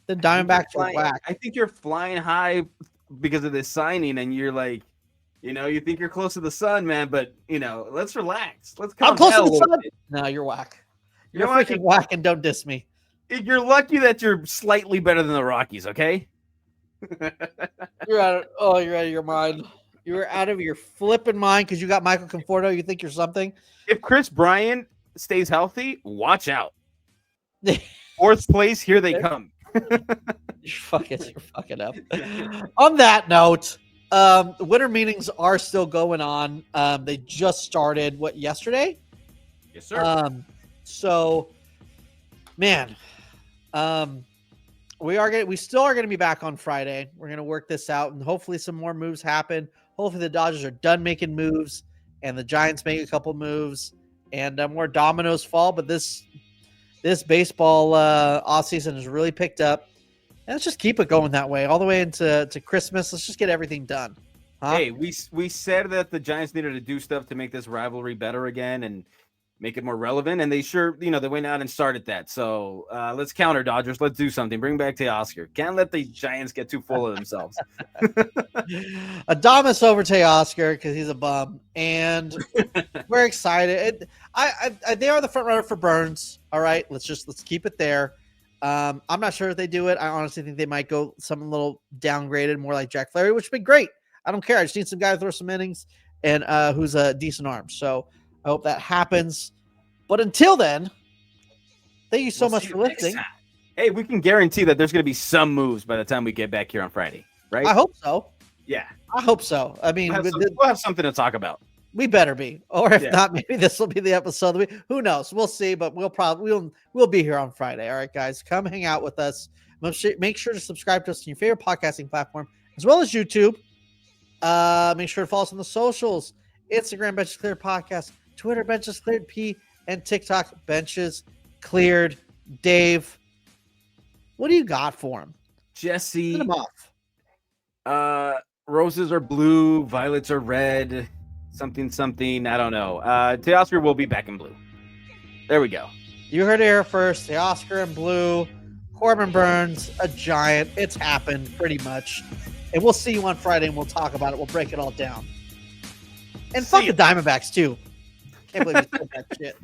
The Diamondbacks are whack. I think you're flying high because of this signing, and you're like, You think you're close to the sun, man, but let's relax. Let's I'm calm close to down a the little sun. bit. No, you're whack. You You're know what? freaking whack, and don't diss me. You're lucky that you're slightly better than the Rockies, okay? You're out of your mind. You're out of your flipping mind because you got Micheal Conforto. You think you're something? If Chris Bryant stays healthy, watch out. Fourth place, here they come. You're fucking up. On that note, winter meetings are still going on. They just started yesterday? Yes, sir. So, man, we still are gonna be back on Friday. We're gonna work this out, and hopefully some more moves happen. Hopefully the Dodgers are done making moves, and the Giants make a couple moves, and more dominoes fall. But this baseball offseason has really picked up. And let's just keep it going that way all the way into Christmas. Let's just get everything done. Huh? Hey, we said that the Giants needed to do stuff to make this rivalry better again and make it more relevant, and they they went out and started that. So let's counter, Dodgers. Let's do something. Bring back Teoscar. Can't let the Giants get too full of themselves. Adames over Teoscar because he's a bum, and we're excited. They are the front runner for Burns. All right, let's keep it there. I'm not sure if they do it. I honestly think they might go something a little downgraded, more like Jack Flaherty, which would be great. I don't care. I just need some guy to throw some innings and who's a decent arm. So I hope that happens. But until then, thank you so much for listening. Hey, we can guarantee that there's going to be some moves by the time we get back here on Friday, right? I hope so. Yeah. I hope so. I mean, we'll have something to talk about. We better be, or if not, maybe this will be the episode. Who knows? We'll see, but we'll be here on Friday. All right, guys, come hang out with us. Make sure to subscribe to us on your favorite podcasting platform, as well as YouTube. Make sure to follow us on the socials: Instagram Benches Cleared Podcast, Twitter Benches Cleared P, and TikTok Benches Cleared Dave. What do you got for him? Jesse. Send him off. Roses are blue, violets are red. Something. I don't know. Teoscar will be back in blue. There we go. You heard it here first. Teoscar in blue. Corbin Burns, a Giant. It's happened pretty much. And we'll see you on Friday and we'll talk about it. We'll break it all down. And fuck the Diamondbacks too. Can't believe you said that shit.